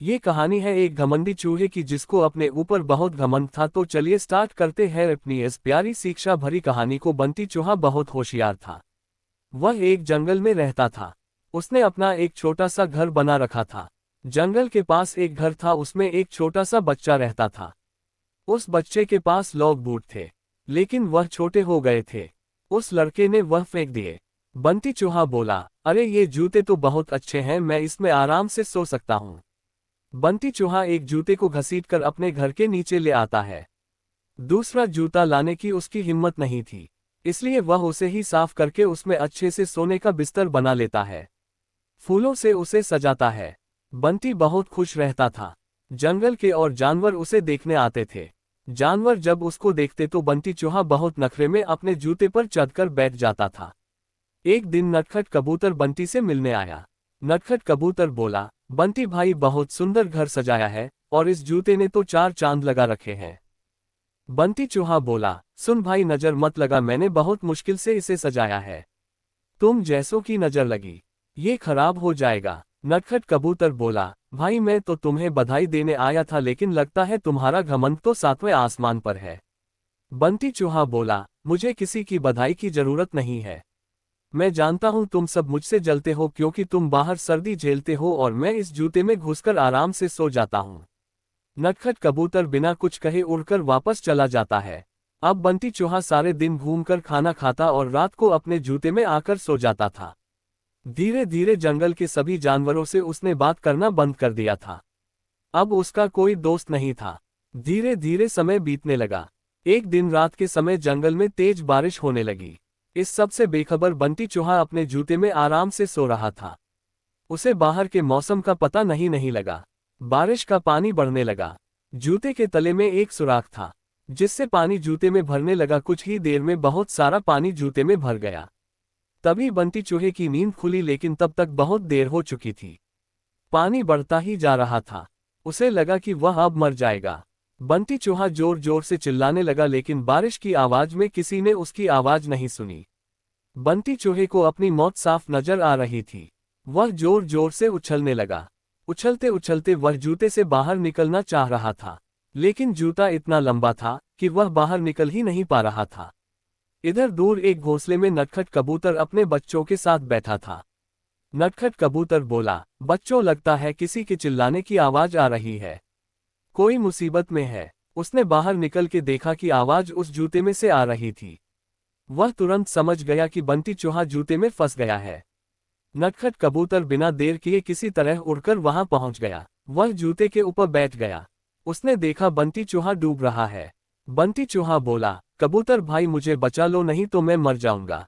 ये कहानी है एक घमंडी चूहे की जिसको अपने ऊपर बहुत घमंड था। तो चलिए स्टार्ट करते हैं अपनी इस प्यारी शिक्षा भरी कहानी को। बंटी चूहा बहुत होशियार था। वह एक जंगल में रहता था। उसने अपना एक छोटा सा घर बना रखा था। जंगल के पास एक घर था, उसमें एक छोटा सा बच्चा रहता था। उस बच्चे के पास लोग बूट थे, लेकिन वह छोटे हो गए थे। उस लड़के ने वह फेंक दिए। बंटी चूहा बोला, अरे ये जूते तो बहुत अच्छे हैं, मैं इसमें आराम से सो सकता हूँ। बंटी चूहा एक जूते को घसीटकर अपने घर के नीचे ले आता है। दूसरा जूता लाने की उसकी हिम्मत नहीं थी, इसलिए वह उसे ही साफ करके उसमें अच्छे से सोने का बिस्तर बना लेता है। फूलों से उसे सजाता है। बंटी बहुत खुश रहता था। जंगल के और जानवर उसे देखने आते थे। जानवर जब उसको देखते तो बंटी चूहा बहुत नखरे में अपने जूते पर चढ़कर बैठ जाता था। एक दिन नटखट कबूतर बंटी से मिलने आया। नटखट कबूतर बोला, बंटी भाई बहुत सुंदर घर सजाया है, और इस जूते ने तो 4 चांद लगा रखे हैं। बंटी चूहा बोला, सुन भाई नजर मत लगा, मैंने बहुत मुश्किल से इसे सजाया है। तुम जैसों की नजर लगी ये खराब हो जाएगा। नटखट कबूतर बोला, भाई मैं तो तुम्हें बधाई देने आया था, लेकिन लगता है तुम्हारा घमंड तो 7वें आसमान पर है। बंटी चूहा बोला, मुझे किसी की बधाई की जरूरत नहीं है। मैं जानता हूं तुम सब मुझसे जलते हो क्योंकि तुम बाहर सर्दी झेलते हो और मैं इस जूते में घुसकर आराम से सो जाता हूं। नटखट कबूतर बिना कुछ कहे उड़कर वापस चला जाता है। अब बंटी चूहा सारे दिन घूमकर खाना खाता और रात को अपने जूते में आकर सो जाता था। धीरे धीरे जंगल के सभी जानवरों से उसने बात करना बंद कर दिया था। अब उसका कोई दोस्त नहीं था। धीरे धीरे समय बीतने लगा। एक दिन रात के समय जंगल में तेज बारिश होने लगी। इस सब से बेखबर बंटी चूहा अपने जूते में आराम से सो रहा था। उसे बाहर के मौसम का पता नहीं लगा। बारिश का पानी बढ़ने लगा। जूते के तले में एक सुराख था, जिससे पानी जूते में भरने लगा। कुछ ही देर में बहुत सारा पानी जूते में भर गया। तभी बंटी चूहे की नींद खुली, लेकिन तब तक बहुत देर हो चुकी थी। पानी बढ़ता ही जा रहा था। उसे लगा कि वह अब मर जाएगा। बंटी चूहा जोर जोर से चिल्लाने लगा, लेकिन बारिश की आवाज में किसी ने उसकी आवाज नहीं सुनी। बंटी चूहे को अपनी मौत साफ नजर आ रही थी। वह जोर जोर से उछलने लगा। उछलते उछलते वह जूते से बाहर निकलना चाह रहा था, लेकिन जूता इतना लंबा था कि वह बाहर निकल ही नहीं पा रहा था। इधर दूर एक घोंसले में नटखट कबूतर अपने बच्चों के साथ बैठा था। नटखट कबूतर बोला, बच्चों लगता है किसी के चिल्लाने की आवाज आ रही है। कोई मुसीबत में है। उसने बाहर निकल के देखा कि आवाज उस जूते में से आ रही थी। वह तुरंत समझ गया कि बंटी चूहा जूते में फंस गया है। नटखट कबूतर बिना देर किए किसी तरह उड़कर वहां पहुंच गया। वह जूते के ऊपर बैठ गया। उसने देखा बंटी चूहा डूब रहा है। बंटी चूहा बोला, कबूतर भाई मुझे बचा लो, नहीं तो मैं मर जाऊंगा।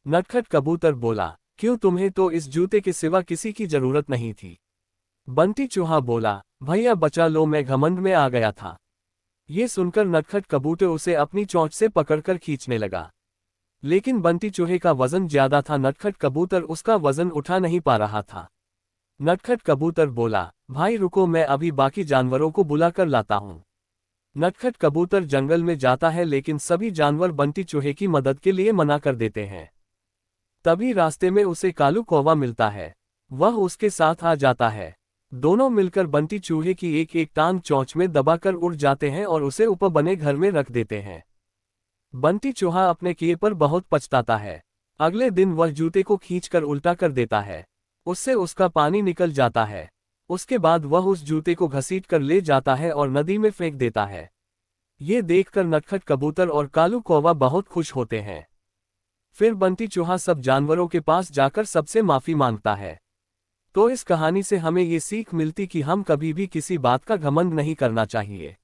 नटखट कबूतर बोला, क्यों, तुम्हें तो इस जूते के सिवा किसी की जरूरत नहीं थी। बंटी चूहा बोला, भैया बचा लो, मैं घमंड में आ गया था। ये सुनकर नटखट कबूतर उसे अपनी चोंच से पकड़कर खींचने लगा, लेकिन बंटी चूहे का वजन ज्यादा था। नटखट कबूतर उसका वजन उठा नहीं पा रहा था। नटखट कबूतर बोला, भाई रुको, मैं अभी बाकी जानवरों को बुलाकर लाता हूँ। नटखट कबूतर जंगल में जाता है, लेकिन सभी जानवर बंटी चूहे की मदद के लिए मना कर देते हैं। तभी रास्ते में उसे कालू कौवा मिलता है। वह उसके साथ आ जाता है। दोनों मिलकर बंटी चूहे की एक एक टांग चोंच में दबाकर उड़ जाते हैं और उसे ऊपर बने घर में रख देते हैं। बंटी चूहा अपने किए पर बहुत पछताता है। अगले दिन वह जूते को खींचकर उल्टा कर देता है। उससे उसका पानी निकल जाता है। उसके बाद वह उस जूते को घसीट कर ले जाता है और नदी में फेंक देता है। ये देखकर नटखट कबूतर और कालू कौवा बहुत खुश होते हैं। फिर बंटी चूहा सब जानवरों के पास जाकर सबसे माफी मांगता है। तो इस कहानी से हमें ये सीख मिलती कि हम कभी भी किसी बात का घमंड नहीं करना चाहिए।